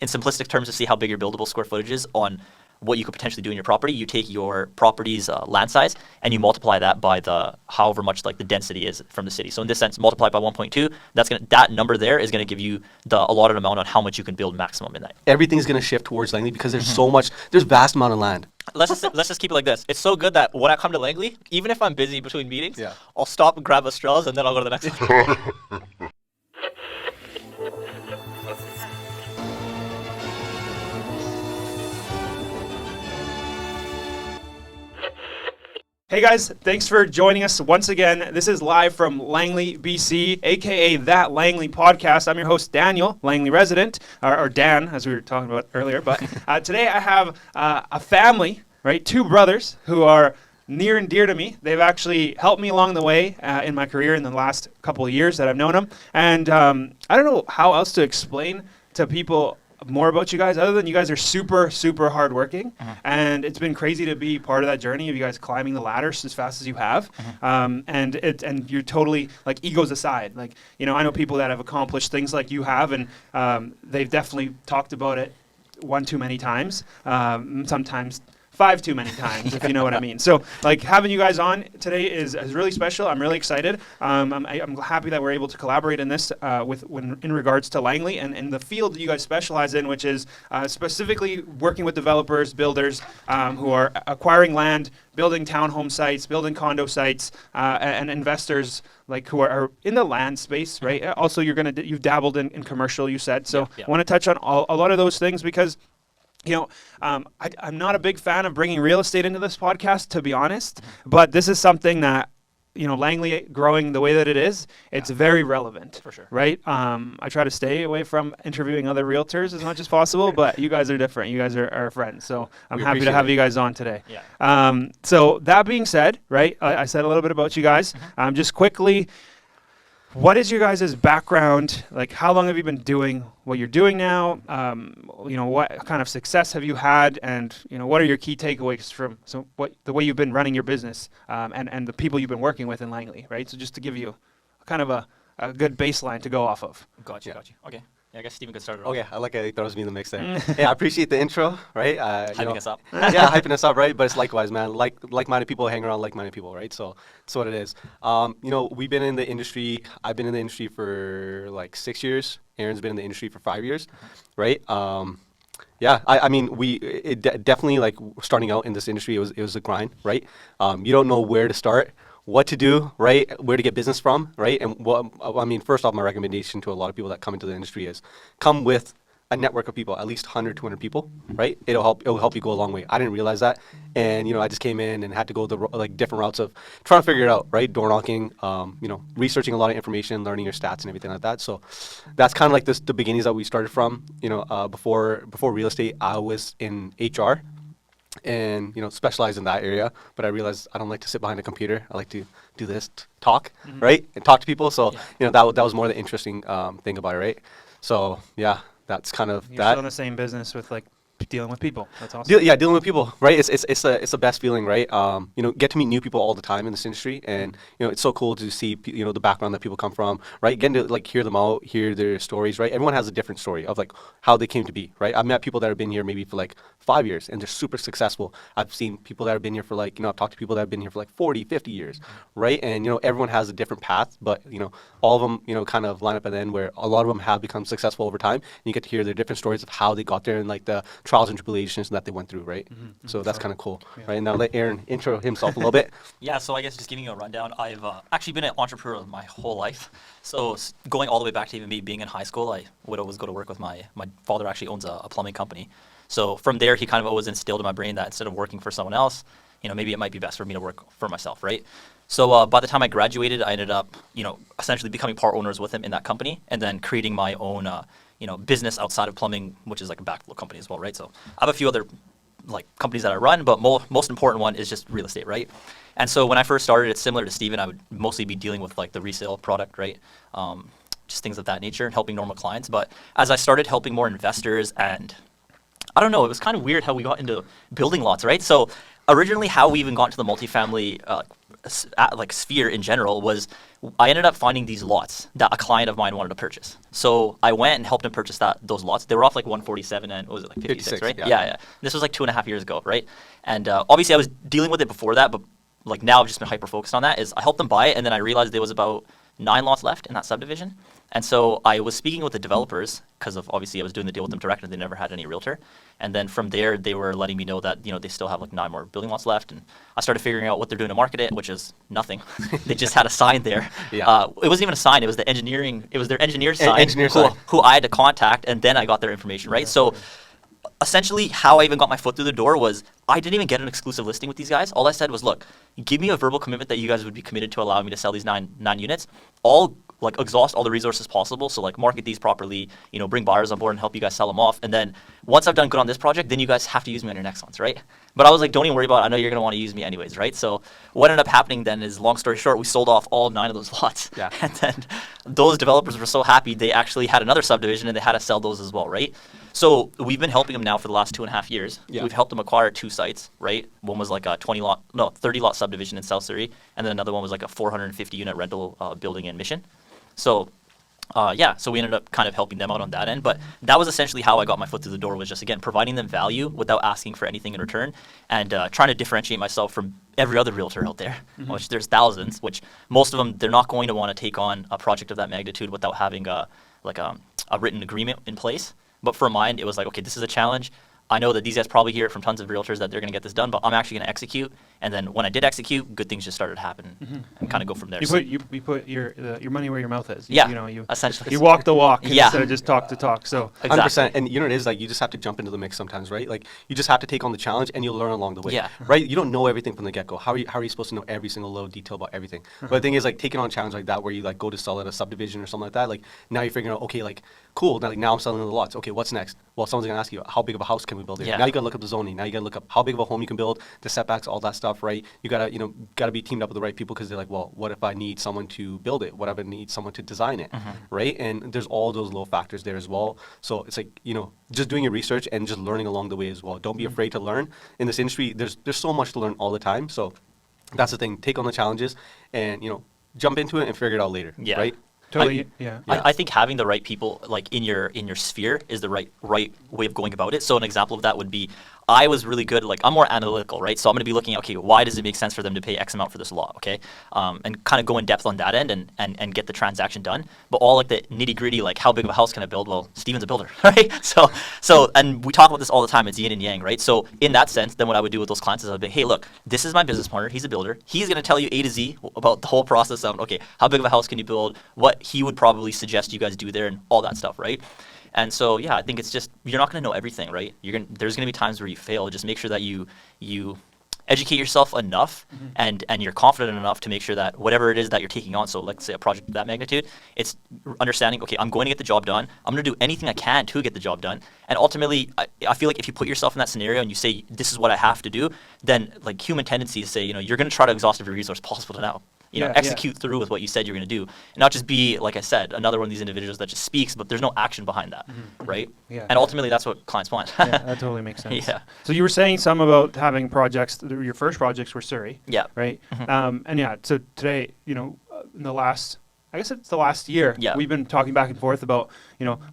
in simplistic terms, to see how big your buildable square footage is on what you could potentially do in your property, you take your property's land size and you multiply that by the however much like the density is from the city. So in this sense, multiply by 1.2. That number there is going to give you the allotted amount on how much you can build maximum in that. Everything's going to shift towards Langley because there's so much. There's vast amount of land. Let's just keep it like this. It's so good that when I come to Langley, even if I'm busy between meetings, I'll stop and grab Estrella's and then I'll go to the next one. Hey guys, thanks for joining us once again. This is live from Langley BC, aka That Langley Podcast. I'm your host, Daniel, Langley resident, or Dan, as we were talking about earlier. But today I have a family, right? Two brothers who are near and dear to me. They've actually helped me along the way in my career in the last couple of years that I've known them. And I don't know how else to explain to people more about you guys other than you guys are super, super hardworking. And it's been crazy to be part of that journey of you guys climbing the ladder as fast as you have. And you're totally, like, egos aside. Like, you know, I know people that have accomplished things like you have, and they've definitely talked about it one too many times, sometimes 5 too many times, if you know what I mean. So, like, having you guys on today is really special. I'm really excited. I'm happy that we're able to collaborate in this in regards to Langley and the field that you guys specialize in, which is specifically working with developers, builders who are acquiring land, building townhome sites, building condo sites, and investors like who are in the land space, right? Also, you've dabbled in commercial, you said. So I want to touch on a lot of those things because, you know, I'm not a big fan of bringing real estate into this podcast, to be honest, but this is something that, you know, Langley growing the way that it is, it's very relevant. For sure. Right? I try to stay away from interviewing other realtors as much as possible, but you guys are different. You guys are friends. So I'm happy to have you guys on today. Yeah. So that being said, right, I said a little bit about you guys. Just quickly, what is your guys' background? Like, how long have you been doing what you're doing now? You know, what kind of success have you had? And, you know, what are your key takeaways from the way you've been running your business and the people you've been working with in Langley, right? So just to give you kind of a good baseline to go off of. Gotcha. Okay. Yeah, I guess Steven could start it off. Okay, I like it. He throws me in the mix there. Yeah, I appreciate the intro, right? Hyping us up. Yeah, hyping us up, right? But it's likewise, man. Like-minded people hang around like-minded people, right? So that's what it is. You know, we've been in the industry. I've been in the industry for like 6 years. Aaron's been in the industry for 5 years, right? Yeah, I mean, definitely, like, starting out in this industry, it was a grind, right? You don't know where to start, what to do, right? Where to get business from, right? And I mean, first off, my recommendation to a lot of people that come into the industry is come with a network of people, at least 100, 200 people, right? It'll help you go a long way. I didn't realize that, and you know, I just came in and had to go the different routes of trying to figure it out, right? Door knocking, you know, researching a lot of information, learning your stats and everything like that. So that's kind of like the beginnings that we started from. You know, before real estate, I was in HR. And, you know, specialize in that area, but I realized I don't like to sit behind a computer. I like to do this, talk, right, and talk to people. So, you know, that was more the interesting thing about it, right? So, yeah, that's kind of You're that. still in the same business with, like, dealing with people. That's awesome. Dealing with people, right? It's the best feeling, right? You know, get to meet new people all the time in this industry, and you know, it's so cool to see you know, the background that people come from, right? Getting to, like, hear them out, hear their stories, right? Everyone has a different story of, like, how they came to be, right? I've met people that have been here maybe for like 5 years and they're super successful. I've seen people that have been here for, like, you know, I've talked to people that have been here for like 40, 50 years, right? And you know, everyone has a different path, but you know, all of them, you know, kind of line up at the end where a lot of them have become successful over time, and you get to hear their different stories of how they got there and, like, the trials and tribulations that they went through, right? So that's kind of cool, right? And now let Aaron intro himself a little bit. Yeah, so I guess just giving you a rundown, I've actually been an entrepreneur my whole life. So going all the way back to even me being in high school, I would always go to work with my father. Actually owns a plumbing company. So from there, he kind of always instilled in my brain that instead of working for someone else, you know, maybe it might be best for me to work for myself, right? So by the time I graduated, I ended up, you know, essentially becoming part owners with him in that company, and then creating my own you know, business outside of plumbing, which is like a backflow company as well, right? So I have a few other, like, companies that I run, but most important one is just real estate, right? And so when I first started, it's similar to Steven. I would mostly be dealing with, like, the resale product, right? Just things of that nature and helping normal clients. But as I started helping more investors, and I don't know, it was kind of weird how we got into building lots, right? So originally how we even got into the multifamily like sphere in general was I ended up finding these lots that a client of mine wanted to purchase. So I went and helped him purchase those lots. They were off like 147 and what was it, like 56, right? Yeah. This was like 2.5 years ago, right? And obviously I was dealing with it before that, but like now I've just been hyper focused on that. Is I helped them buy it, and then I realized there was about 9 lots left in that subdivision. And so I was speaking with the developers because of obviously I was doing the deal with them direct and they never had any realtor. And then from there, they were letting me know that, they still have like 9 more building lots left. And I started figuring out what they're doing to market it, which is nothing. They just had a sign there. Yeah. It wasn't even a sign. It was their engineer's sign, Engineer sign. who I had to contact, and then I got their information, right? So essentially how I even got my foot through the door was I didn't even get an exclusive listing with these guys. All I said was, look, give me a verbal commitment that you guys would be committed to allowing me to sell these nine units. Exhaust all the resources possible. So market these properly, bring buyers on board and help you guys sell them off. And then once I've done good on this project, then you guys have to use me on your next ones, right? But I was like, don't even worry about it. I know you're going to want to use me anyways, right? So what ended up happening then is, long story short, we sold off all 9 of those lots. Yeah. And then those developers were so happy they actually had another subdivision and they had to sell those as well, right? So we've been helping them now for the last 2.5 years. Yeah. We've helped them acquire 2 sites, right? One was like a 30 lot subdivision in South Surrey, and then another one was like a 450 unit rental building in Mission. So so we ended up kind of helping them out on that end. But that was essentially how I got my foot through the door, was just, again, providing them value without asking for anything in return, and trying to differentiate myself from every other realtor out there, which there's thousands, which most of them, they're not going to want to take on a project of that magnitude without having a written agreement in place. But for mine, it was like, okay, this is a challenge. I know that these guys probably hear it from tons of realtors that they're going to get this done, but I'm actually going to execute. And then when I did execute, good things just started happening, and kind of go from there. You put your money where your mouth is. You essentially. You walk the walk Yeah. instead of just talk the talk. So Exactly. 100%. And you know what it is, like, you just have to jump into the mix sometimes, right? Like, you just have to take on the challenge and you'll learn along the way. Yeah. Right? You don't know everything from the get-go. How are you supposed to know every single little detail about everything? But the thing is, like, taking on a challenge like that where you like go to sell at a subdivision or something like that, like, now you're figuring out, okay, like, cool, now I'm selling the lots. Okay, what's next? Well, someone's going to ask you, how big of a house can we build here? Yeah. Now you got to look up the zoning. Now you got to look up how big of a home you can build, the setbacks, all that stuff, right? You got to be teamed up with the right people, because they're like, well, what if I need someone to build it? What if I need someone to design it, right? And there's all those little factors there as well. So it's like, just doing your research and just learning along the way as well. Don't be afraid to learn. In this industry, there's so much to learn all the time. So that's the thing. Take on the challenges and, jump into it and figure it out later, Yeah. right? totally. I think having the right people in your sphere is the right way of going about it. So an example of that would be, I was really good, I'm more analytical, right? So I'm going to be looking at, okay, why does it make sense for them to pay X amount for this lot, okay? And kind of go in depth on that end and get the transaction done. But all the nitty gritty, how big of a house can I build? Well, Steven's a builder, right? So and we talk about this all the time. It's yin and yang, right? So in that sense, then what I would do with those clients is I'd be, hey, look, this is my business partner. He's a builder. He's going to tell you A to Z about the whole process of, okay, how big of a house can you build? What he would probably suggest you guys do there and all that stuff, right? And so, yeah, I think it's just, you're not going to know everything, right? There's going to be times where you fail. Just make sure that you educate yourself enough and you're confident enough to make sure that whatever it is that you're taking on, so let's say a project of that magnitude, it's understanding, okay, I'm going to get the job done. I'm going to do anything I can to get the job done. And ultimately, I feel like if you put yourself in that scenario and you say, this is what I have to do, then human tendencies say, you're going to try to exhaust every resource possible to now. Execute through with what you said you're going to do, and not just be, like I said, another one of these individuals that just speaks, but there's no action behind that, right? Yeah. And ultimately, that's what clients want. Yeah, that totally makes sense. Yeah. So you were saying some about having projects. Your first projects were Surrey. Yeah. Right. So today, in the last, I guess it's the last year, we've been talking back and forth about,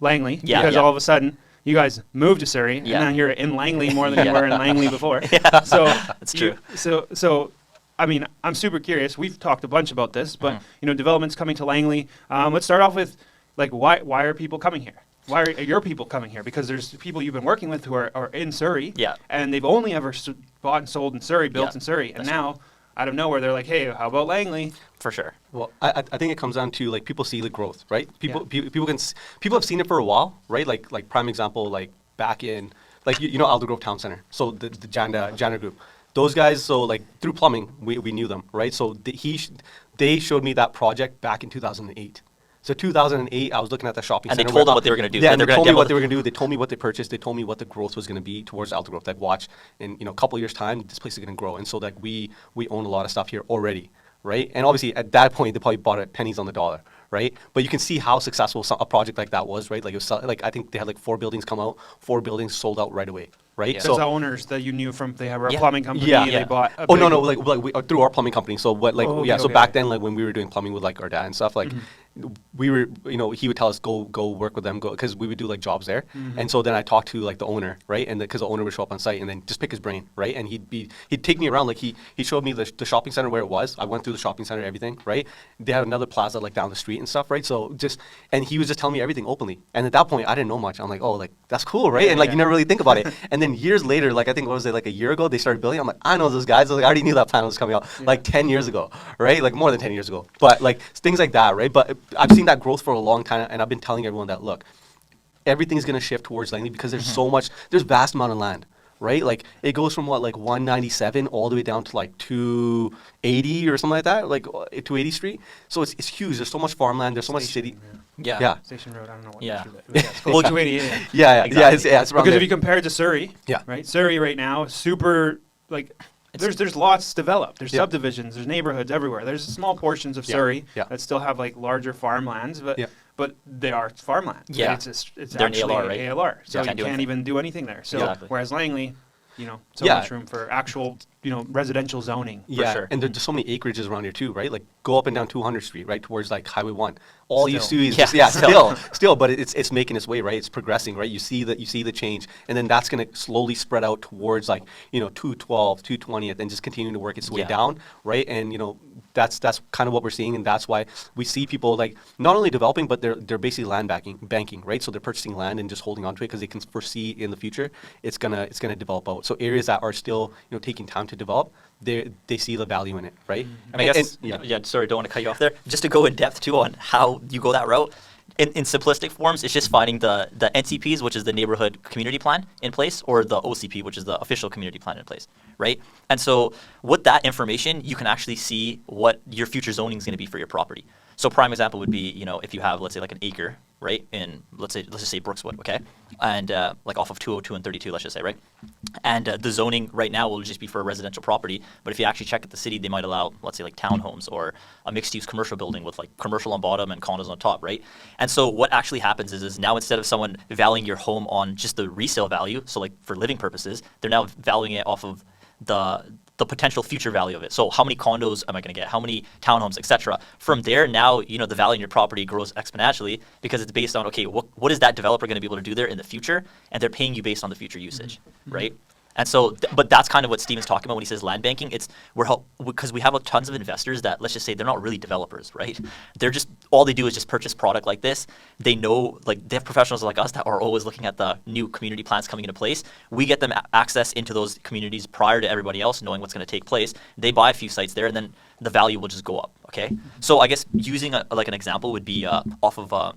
Langley, because all of a sudden you guys moved to Surrey, and now you're in Langley more than you were in Langley before. Yeah. So That's true. So. I mean, I'm super curious. We've talked a bunch about this, but developments coming to Langley. Let's start off with, why are people coming here? Why are your people coming here? Because there's people you've been working with who are in Surrey, and they've only ever bought and sold in Surrey, built in Surrey, and now out of nowhere they're like, hey, how about Langley? For sure. Well, I think it comes down to people see the growth, right? People have seen it for a while, right? Like prime example, back in Alder Grove Town Center, so the Janda group. Those guys, so through plumbing, we knew them, right? So they showed me that project back in 2008. So 2008, I was looking at the shopping center. And they told them what they were going to do. Yeah, and they told me what they were going to do. They told me what they purchased. They told me what the growth was going to be towards Alder Grove. Watch, in a couple of years' time, this place is going to grow. And so we own a lot of stuff here already, right? And obviously, at that point, they probably bought it pennies on the dollar, right? But you can see how successful a project like that was, right? It was I think they had 4 buildings come out, 4 buildings sold out right away. right? Yeah. Those owners that you knew from, they were a Yeah. plumbing company. Yeah. They bought. Oh no, like we, through our plumbing company. So what, like, Oh, okay, yeah. So okay, back okay. then, like when we were doing plumbing with like our dad and stuff, like we were, he would tell us go work with them, because we would do like jobs there. And so then I talked to like the owner, right? And because the owner would show up on site and then just pick his brain, right? And he'd take me around, like he showed me the shopping center where it was. I went through the shopping center, everything, right? They had another plaza like down the street and stuff, right? So and he was just telling me everything openly. And at that point, I didn't know much. I'm like, oh, like that's cool, right? Yeah, And like yeah. you never really think about it. And then years later, like I think what was it, like a year ago, they started building. I'm like, I know those guys. Like, I already knew that plan was coming out like 10 years ago, right? Like more than 10 years ago. But like things like that, right? But I've seen that growth for a long time, and I've been telling everyone that, look, everything's gonna shift towards Langley because there's so much, there's vast amount of land, right? Like it goes from what, like 197 all the way down to like 280 or something like that, like 280 Street. So it's huge. There's so much farmland. There's so much city. Yeah. Yeah. Station Road. I don't know what. Yeah. street that is. It's close Well, to 288. Yeah. Yeah, Exactly. it's around Because there. if you compare it to Surrey, Yeah. right? Surrey right now, super like. There's lots developed. There's Yeah. subdivisions. There's neighborhoods everywhere. There's small portions of Yeah. Surrey Yeah. that still have like larger farmlands, but Yeah. but they are farmland. Yeah. It's They're an actually ALR, right? ALR. So Yeah. you Can't do can't anything. even do anything there. So Exactly. whereas Langley, so Yeah. much room for actual For residential zoning. Yeah, sure. and there's so many acreages around here too, right? Like go up and down 200 Street, right, towards like Highway 1. All you Still. see is Yeah, still, but it's making its way, right? It's progressing, right? You see the change, and then that's gonna slowly spread out towards like 212, 220th, and just continue to work its way Yeah. down, right? And that's kind of what we're seeing, and that's why we see people like not only developing, but they're basically land banking, right? So they're purchasing land and just holding on to it because they can foresee in the future it's gonna develop out. So areas that are still taking time to develop, they see the value in it, right? And I guess, sorry, don't want to cut you off there. Just to go in depth too on how you go that route. In simplistic forms, it's just finding the NCPs, which is the neighborhood community plan, in place, or the OCP, which is the official community plan, in place, right? And so with that information, you can actually see what your future zoning is going to be for your property. So prime example would be, if you have, let's say, like an acre, right, in let's just say Brookswood, okay, and like off of 202 and 32, let's just say, right, and the zoning right now will just be for a residential property. But if you actually check at the city, they might allow, let's say, like townhomes or a mixed-use commercial building with like commercial on bottom and condos on top, right? And so what actually happens is now instead of someone valuing your home on just the resale value, so like for living purposes, they're now valuing it off of the potential future value of it. So how many condos am I going to get? How many townhomes, etc. From there, now the value in your property grows exponentially because it's based on, okay, what is that developer going to be able to do there in the future, and they're paying you based on the future usage, right? And so, but that's kind of what Steven's talking about when he says land banking. Because we have tons of investors that, let's just say, they're not really developers, right? They're just, all they do is just purchase product like this. They know, like, they have professionals like us that are always looking at the new community plans coming into place. We get them access into those communities prior to everybody else knowing what's going to take place. They buy a few sites there, and then the value will just go up, okay? So I guess using like an example would be off of,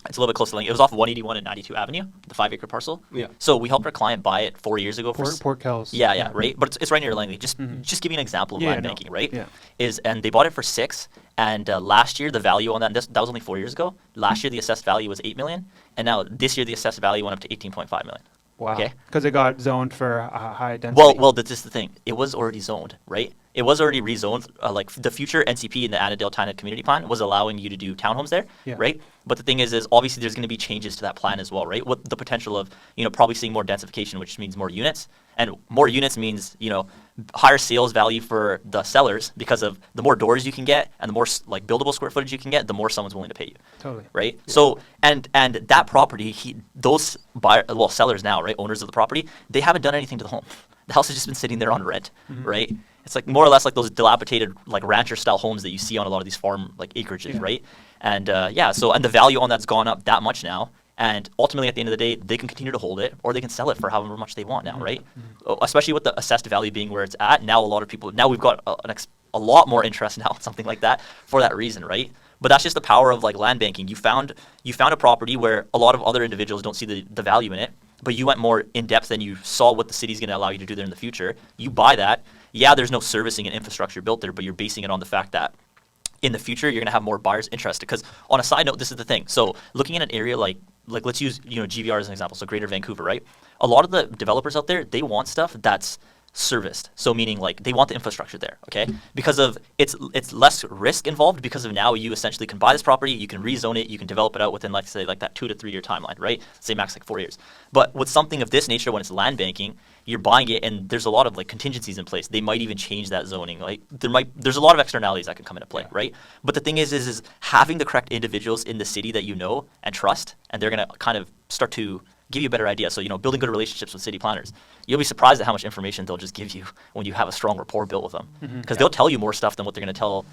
it's a little bit close to Langley. It was off 181 and 92 Avenue, the 5-acre parcel. Yeah. So we helped our client buy it 4 years ago. Port Kells. Yeah, right. But it's right near Langley. Just give you an example of land banking, right? Yeah. And they bought it for 6, and last year the value on that was only 4 years ago. Last year the assessed value was 8 million, and now this year the assessed value went up to 18.5 million. Wow. Okay. Because it got zoned for high density. Well, that's just the thing. It was already zoned, right? It was already rezoned. Like the future NCP in the Annandale-Tyne community plan was allowing you to do townhomes there, right? But the thing is obviously there's going to be changes to that plan as well, right? What the potential of probably seeing more densification, which means more units, and more units means higher sales value for the sellers because of the more doors you can get and the more like buildable square footage you can get, the more someone's willing to pay you. Totally. Right. Yeah. So and that property, those sellers now, right, owners of the property, they haven't done anything to the home. The house has just been sitting there on rent, right? It's like more or less like those dilapidated like rancher style homes that you see on a lot of these farm like acreages, right? And so the value on that's gone up that much now. And ultimately, at the end of the day, they can continue to hold it, or they can sell it for however much they want now, right? Especially with the assessed value being where it's at now, a lot of people we've got a lot more interest now in something like that for that reason, right? But that's just the power of like land banking. You found a property where a lot of other individuals don't see the value in it, but you went more in depth and you saw what the city's going to allow you to do there in the future. You buy that. Yeah, there's no servicing and infrastructure built there, but you're basing it on the fact that in the future you're going to have more buyers interested. Because on a side note, this is the thing. So looking at an area like let's use GVR as an example, so Greater Vancouver, right? A lot of the developers out there, they want stuff that's serviced. So meaning like they want the infrastructure there, okay? Because of it's less risk involved because of now you essentially can buy this property, you can rezone it, you can develop it out within like say like that 2 to 3 year timeline, right? Say max like 4 years. But with something of this nature, when it's land banking, you're buying it and there's a lot of like contingencies in place. They might even change that zoning. Like there's a lot of externalities that can come into play, right? But the thing is having the correct individuals in the city that you know and trust, and they're gonna kind of start to give you a better idea. So, building good relationships with city planners. You'll be surprised at how much information they'll just give you when you have a strong rapport built with them. Because they'll tell you more stuff than what they're going to tell,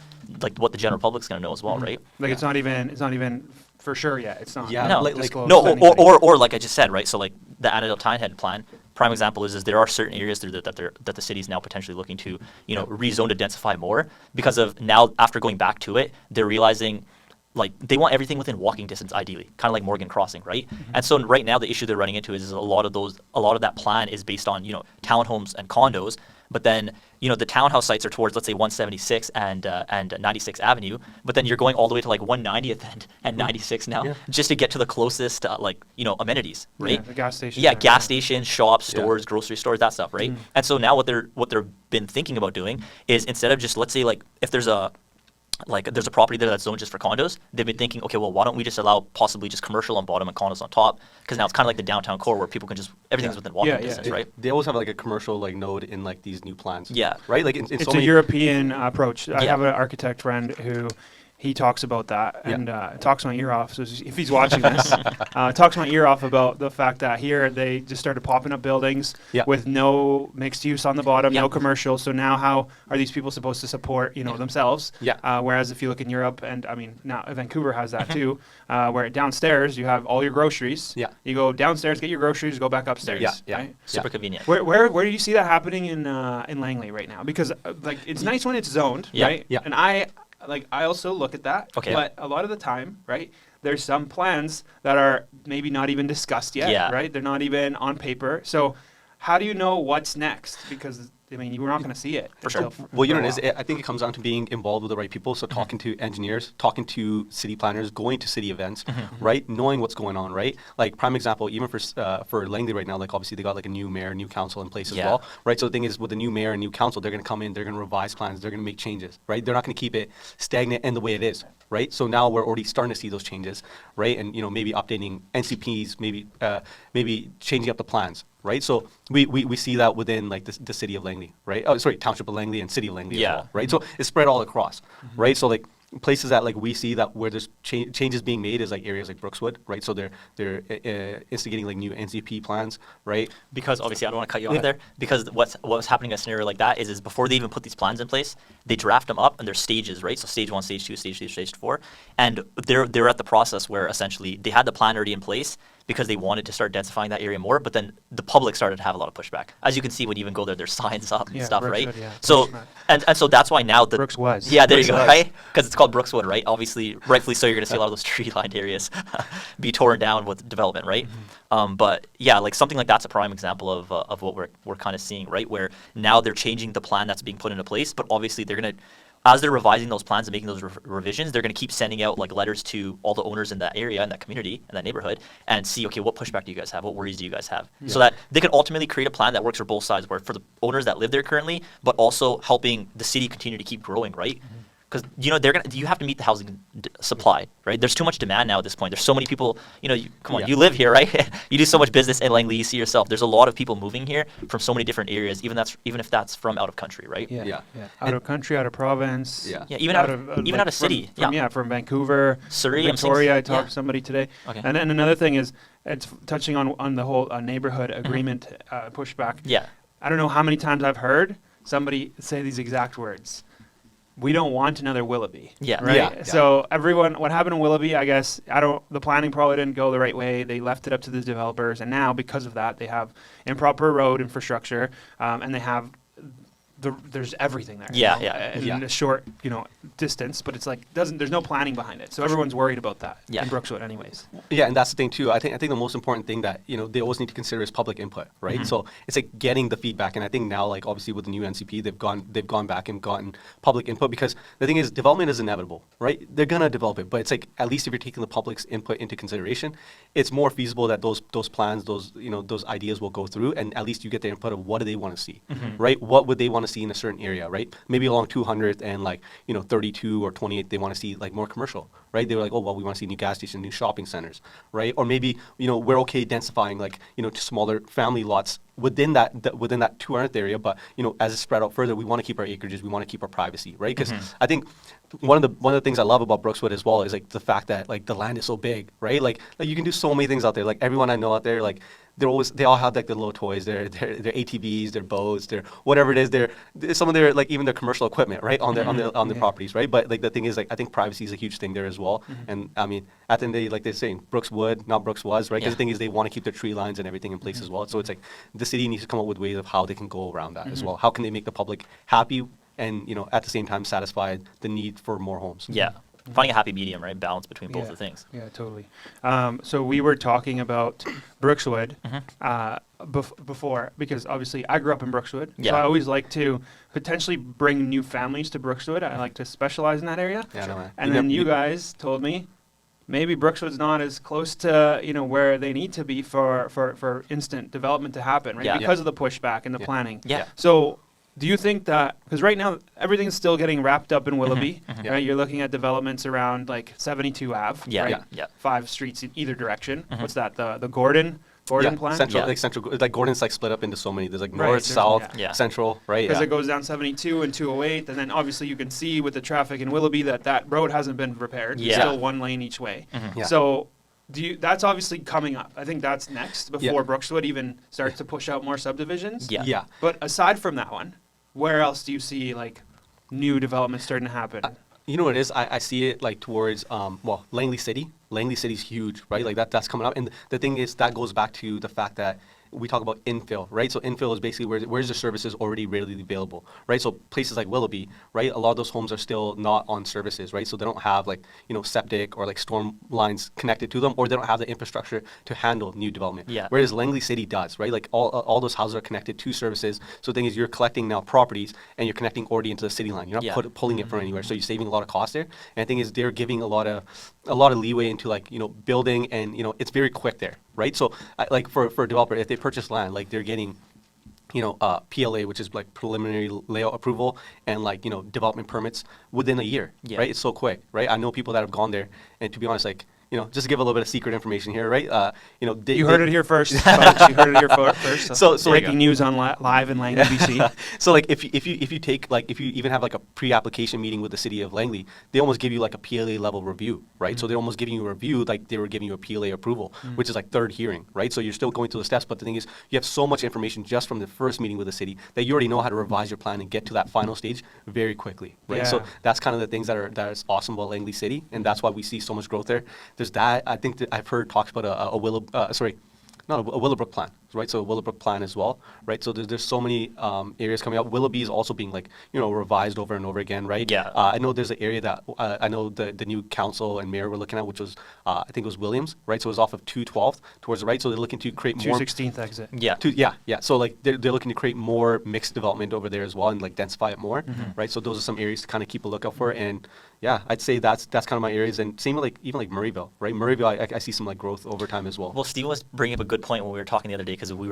like what the general public's going to know as well, right? Like it's not even for sure yet. It's not. Yeah. No, or like I just said, right? So like the 𝐿𝐴𝐷 plan. Prime example is there are certain areas that the city is now potentially looking to, rezone to densify more because of now after going back to it, they're realizing like they want everything within walking distance ideally, kind of like Morgan Crossing, right? And so right now the issue they're running into is a lot of that plan is based on, townhomes and condos, but then, the townhouse sites are towards, let's say 176 and 96th Avenue, but then you're going all the way to like 190th and 96 now just to get to the closest amenities, right? Yeah, the gas station. Yeah, gas stations, shops, stores, grocery stores, that stuff, right? And so now what they've been thinking about doing is instead of just, let's say like if there's a property there that's zoned just for condos, they've been thinking, okay, well, why don't we just allow possibly just commercial on bottom and condos on top? Because now it's kind of like the downtown core where people can just, everything's within walking distance, right? They always have like a commercial like node in like these new plans. Yeah. Right? Like it's a European approach. I have an architect friend who he talks about that and talks my ear off. So if he's watching this, talks my ear off about the fact that here they just started popping up buildings with no mixed use on the bottom, no commercial. So now how are these people supposed to support, themselves? Whereas if you look in Europe, and I mean, now Vancouver has that too, where downstairs you have all your groceries. You go downstairs, get your groceries, go back upstairs. Right? Super convenient. Where do you see that happening in Langley right now? Because like it's nice when it's zoned, right? And I also look at that, but a lot of the time, right, there's some plans that are maybe not even discussed yet, right? They're not even on paper. So how do you know what's next? Because, I mean, we're not going to see it. For sure. Well, I think it comes down to being involved with the right people. So talking to engineers, talking to city planners, going to city events, right? Knowing what's going on, right? Like prime example, even for Langley right now, like obviously they got like a new mayor, new council in place as well, right? So the thing is with the new mayor and new council, they're going to come in, they're going to revise plans, they're going to make changes, right? They're not going to keep it stagnant and the way it is, right? So now we're already starting to see those changes, right? And maybe updating NCPs, maybe changing up the plans. Right, so we see that within like the city of Langley, right? Oh, sorry, Township of Langley and City of Langley as well, right? So it's spread all across, right? So like places that like we see that where there's changes being made is like areas like Brookswood, right? So they're instigating like new NCP plans, right? Because obviously I don't want to cut you off there. Because what's happening in a scenario like that is before they even put these plans in place, they draft them up and there's stages, right? So stage 1, stage 2, stage 3, stage 4, and they're at the process where essentially they had the plan already in place because they wanted to start densifying that area more, but then the public started to have a lot of pushback. As you can see when you even go there, there's signs up and stuff, right? So and so that's why now the Brooks was. Yeah, there you go, right? Because it's called Brookswood, right? Obviously, rightfully so, you're going to see a lot of those tree-lined areas be torn down with development, right? But yeah, like something like that's a prime example of what we're kind of seeing, right? Where now they're changing the plan that's being put into place, but obviously they're going to, as they're revising those plans and making those revisions, they're going to keep sending out like letters to all the owners in that area, in that community, in that neighborhood, and see, okay, what pushback do you guys have? What worries do you guys have? So that they can ultimately create a plan that works for both sides, where for the owners that live there currently, but also helping the city continue to keep growing, right? Because you have to meet the housing supply, right? There's too much demand now at this point. There's so many people. You live here, right? You do so much business in Langley. You see yourself. There's a lot of people moving here from so many different areas, even if that's from out of country, right? Out of country, out of province. Even out of city. From Vancouver, Surrey, Victoria. I talked to somebody today. Okay. And then another thing is, it's touching on the whole neighborhood agreement pushback. Yeah. I don't know how many times I've heard somebody say these exact words. We don't want another Willoughby. Right? So what happened in Willoughby, I guess, the planning probably didn't go the right way. They left it up to the developers. And now because of that, they have improper road infrastructure. And they have there's everything there. Yeah, you know, yeah. in a short, distance, but it's like there's no planning behind it. So everyone's worried about that Yeah. in Brookswood anyways. Yeah, and that's the thing too. I think the most important thing that they always need to consider is public input, right? Mm-hmm. So it's like getting the feedback, and I think now, like obviously with the new NCP, they've gone back and gotten public input, because the thing is, development is inevitable, right? They're gonna develop it, but it's like, at least if you're taking the public's input into consideration, it's more feasible that those plans, those ideas will go through, and at least you get the input of what do they want to see, right? What would they want to see in a certain area, right? Maybe along 200th and 32 or 28, they want to see like more commercial, right? They were like, oh well, we want to see new gas stations, new shopping centers, right? Or maybe we're okay densifying to smaller family lots within that 200th area, but as it's spread out further, we want to keep our acreages, we want to keep our privacy, right? Because I think one of the things I love about Brookswood as well is like the fact that like the land is so big, right? Like you can do so many things out there. Like everyone I know out there, like they all have like their little toys, their ATVs, their boats, their whatever it is, some of their like even their commercial equipment, right, on their properties, right? But like the thing is, like I think privacy is a huge thing there as well. And I mean, at the end of the day, like they're saying, Brooks would, not Brooks was, right? Because the thing is, they want to keep their tree lines and everything in place as well. So it's like the city needs to come up with ways of how they can go around that as well. How can they make the public happy and at the same time satisfy the need for more homes? Yeah. Finding a happy medium, right? Balance between both the things. Yeah, totally. So we were talking about Brookswood before, because obviously I grew up in Brookswood. Yeah. So I always like to potentially bring new families to Brookswood. I like to specialize in that area. Yeah, no, man. And then you guys told me maybe Brookswood's not as close to where they need to be for instant development to happen, right? Yeah. Because of the pushback and the planning. Yeah. So do you think that, because right now everything's still getting wrapped up in Willoughby, right? You're looking at developments around like 72 Ave, Yeah. right? Yeah. 5 streets in either direction. What's that? The Gordon plan? Central, Yeah. Central, like Gordon's like split up into so many. There's like Right, north, there's- south, yeah. central, right? Because Yeah. it goes down 72 and 208, and then obviously you can see with the traffic in Willoughby that road hasn't been repaired. It's Yeah. still one lane each way. Yeah. So that's obviously coming up. I think that's next before Brookswood even starts to push out more subdivisions. Yeah. Yeah. But aside from that one, where else do you see like new development starting to happen? You know what it is? I see it like towards Langley City. Langley City's huge, right? Like that's coming up. And the thing is, that goes back to the fact that we talk about infill, right? So infill is basically where's the services already readily available, right? So places like Willoughby, right? A lot of those homes are still not on services, right? So they don't have like septic or like storm lines connected to them, or they don't have the infrastructure to handle new development. Yeah. Whereas Langley City does, right? Like all those houses are connected to services. So the thing is, you're collecting now properties and you're connecting already into the city line. You're not pulling it from anywhere. So you're saving a lot of cost there. And the thing is, they're giving a lot of leeway into like building, and it's very quick there, right? So like for a developer, if they purchase land, like they're getting PLA, which is like preliminary layout approval, and like development permits within a year, right? It's so quick, right? I know people that have gone there, and to be honest, like just to give a little bit of secret information here, right? You heard it here first. Folks. You heard it here first. So breaking news on live in Langley, BC. So like if you take like if you even have like a pre-application meeting with the city of Langley, they almost give you like a PLA level review, right? So they're almost giving you a review like they were giving you a PLA approval, which is like third hearing, right? So you're still going through the steps, but the thing is, you have so much information just from the first meeting with the city that you already know how to revise your plan and get to that final stage very quickly, right? Yeah. So that's kind of the things that is awesome about Langley City, and that's why we see so much growth there. There's that. I think that I've heard talks about a Willowbrook plan, right? So a Willowbrook plan as well, right? So there's so many areas coming up. Willoughby is also being like revised over and over again, right? Yeah. I know there's an area that I know the new council and mayor were looking at, which was I think it was Williams, right? So it was off of 212th towards the right. So they're looking to create more 216th exit. Yeah. yeah. So like they're looking to create more mixed development over there as well, and like densify it more, right? So those are some areas to kind of keep a lookout for. And yeah, I'd say that's kind of my areas. And same with like even like Murrayville, right? Murrayville, I see some like growth over time as well. Well, Steve was bringing up a good point when we were talking the other day, because we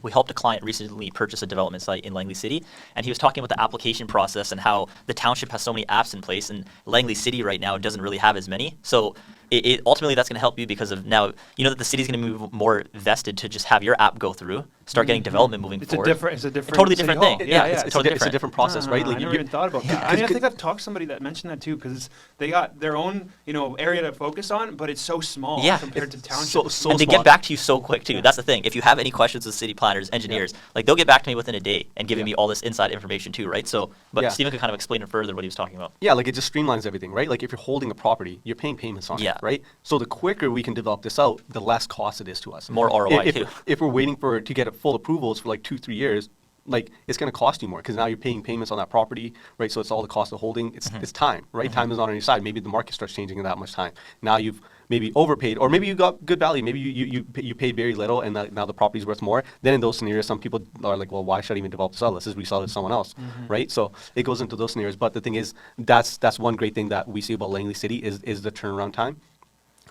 helped a client recently purchase a development site in Langley City, and he was talking about the application process and how the township has so many apps in place, and Langley City right now doesn't really have as many. So it ultimately that's going to help you, because of now that the city's going to move more vested to just have your app go through, start getting development moving forward. It's a different totally city different hall. thing. Yeah, It's it's totally a different process, right? I never even thought about that. I think I've talked to somebody that mentioned that too, because they got their own area to focus on, but it's so small compared to township. So and they small. get back to you so quick too. That's the thing. If you have any questions with city planners, engineers, like they'll get back to me within a day and giving me all this inside information too, right? So, but Stephen could kind of explain it further what he was talking about. Yeah, like it just streamlines everything, right? Like if you're holding a property, you're paying payments on it, right? So the quicker we can develop this out, the less cost it is to us. More ROI if, too. If we're waiting to get full approvals for like 2-3 years, like it's going to cost you more because now you're paying payments on that property, right? So it's all the cost of holding. It's time, right? Time is not on your side. Maybe the market starts changing in that much time. Now you've maybe overpaid, or maybe you got good value. Maybe you paid very little, and now the property's worth more. Then in those scenarios, some people are like, well, why should I even develop to sell this? Let's resell it to someone else, right? So it goes into those scenarios. But the thing is, that's one great thing that we see about Langley City is the turnaround time.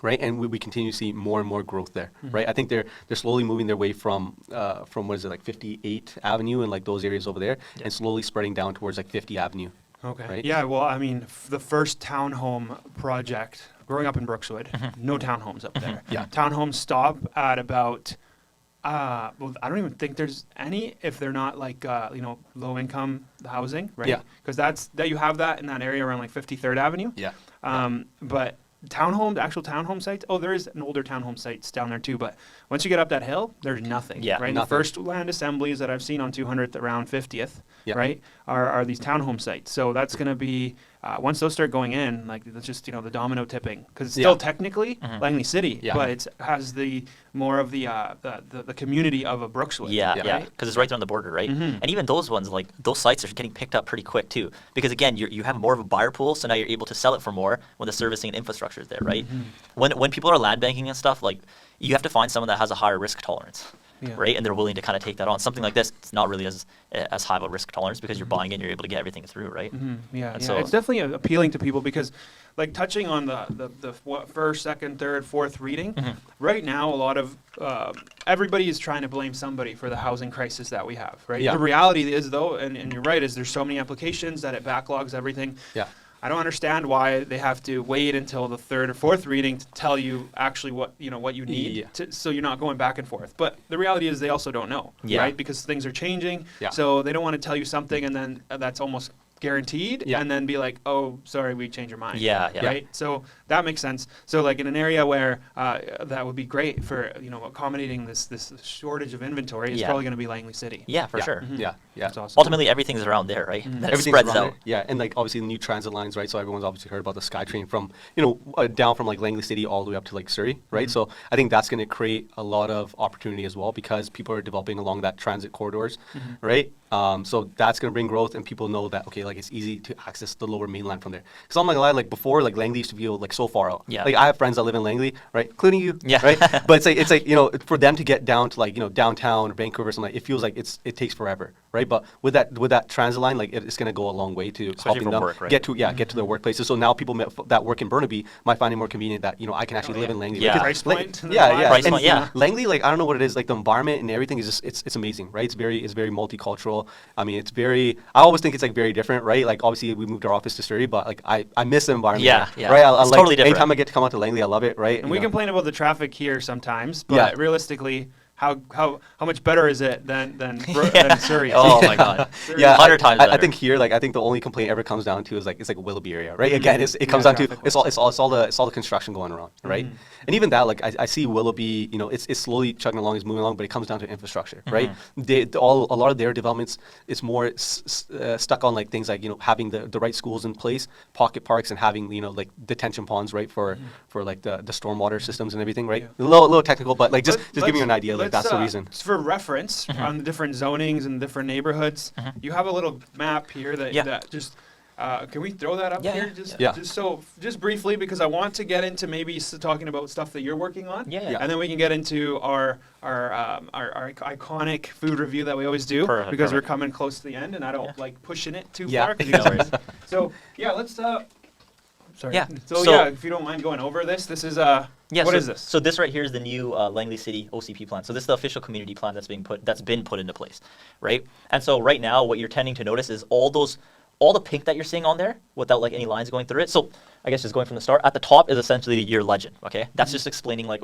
Right, and we continue to see more and more growth there. Right, I think they're slowly moving their way from what is it, like 58th Avenue and like those areas over there, and slowly spreading down towards like 50 Avenue. Okay. Right? Yeah. Well, I mean, the first townhome project growing up in Brookswood, no townhomes up there. Yeah. Townhomes stop at about. Well, I don't even think there's any if they're not like low income housing, right? Yeah. Because you have that in that area around like 53rd Avenue. Yeah. But townhomes, actual townhome sites. Oh, there is an older townhome sites down there too. But once you get up that hill, there's nothing. Yeah, right. nothing. The first land assemblies that I've seen on 200th around 50th, Yeah. right, are these townhome sites. So that's going to be once those start going in, like that's just the domino tipping because it's still technically Langley City, Yeah. but it has the more of the community of a Brookswood. Yeah, Yeah. yeah, Right? because it's right there on the border, right? And even those ones, like those sites are getting picked up pretty quick too, because again, you have more of a buyer pool, so now you're able to sell it for more when the servicing and infrastructure is there, right? When people are land banking and stuff, like you have to find someone that has a higher risk tolerance, Yeah. right? And they're willing to kind of take that on. Something like this, it's not really as high of a risk tolerance because you're buying in, you're able to get everything through, right? Yeah, And yeah. so- It's definitely appealing to people because, like, touching on the first, second, third, fourth reading, right now a lot of everybody is trying to blame somebody for the housing crisis that we have, right? Yeah. The reality is, though, and you're right, is there's so many applications that it backlogs everything. Yeah. I don't understand why they have to wait until the third or fourth reading to tell you actually what you need, Yeah. so you're not going back and forth. But the reality is they also don't know, Yeah. right? Because things are changing, Yeah. so they don't want to tell you something and then that's almost guaranteed, Yeah. and then be like, oh, sorry, we changed your mind. Yeah, yeah. Right. So that makes sense. So like in an area where that would be great for accommodating this shortage of inventory is Yeah. probably going to be Langley City. Yeah, for Yeah. sure. Yeah. Yeah. That's awesome. Ultimately, everything's around there, right? That Everything's spreads around out. it. Yeah, and like obviously the new transit lines, right? So everyone's obviously heard about the SkyTrain from down from like Langley City all the way up to like Surrey, right? So I think that's going to create a lot of opportunity as well because people are developing along that transit corridors, right? So that's going to bring growth, and people know that okay, like it's easy to access the lower mainland from there. Because I'm not gonna lie, like before, like Langley used to feel like so far out. Yeah. Like I have friends that live in Langley, right, including you. Yeah. Right. But it's like for them to get down to like downtown or Vancouver or something, it feels like it takes forever, right? But with that transit line, like it's gonna go a long way to helping from them work, right? get to their workplaces. So now people that work in Burnaby might find it more convenient that I can actually live in Langley. Yeah. Because, Price like, point and yeah, the yeah. Price And point, yeah. Langley, like I don't know what it is, like the environment and everything is just it's amazing, right? It's very multicultural. I mean, I always think it's like very different, right? Like obviously we moved our office to Surrey, but like I miss the environment. Yeah, here, yeah. Right. It's totally different. Anytime I get to come out to Langley, I love it, right? And we complain about the traffic here sometimes, but Yeah. realistically, how much better is it than Surrey? Oh my God. Yeah, 100 times I better. think here, like I think the only complaint ever comes down to is like it's like Willoughby area, right? Again, it comes down to it's all the construction going around, right? And even that, like I see Willoughby, it's slowly chugging along, it's moving along, but it comes down to infrastructure, right? A lot of their developments is more stuck on like things like having the right schools in place, pocket parks, and having like detention ponds, right, for like the stormwater systems and everything, right? Yeah. A little technical, but like just give you an idea, like let's, that's the reason. For reference on the different zonings and different neighborhoods, you have a little map here that just. Can we throw that up Yeah, here? yeah. Just briefly, because I want to get into maybe talking about stuff that you're working on. Yeah, yeah. And then we can get into our iconic food review that we always do, Perfect, because we're perfect. coming close to the end, and I don't like pushing it too Yeah. far. 'cause you No guys- worries. So yeah, let's. Sorry. Yeah. So, So- yeah, if you don't mind going over this, this is Yeah, what so, is this? So this right here is the new Langley City OCP plan. So this is the official community plan that's been put into place, right? And so right now, what you're tending to notice is all the pink that you're seeing on there, without like any lines going through it. So I guess just going from the start, at the top is essentially your legend. Okay, that's just explaining like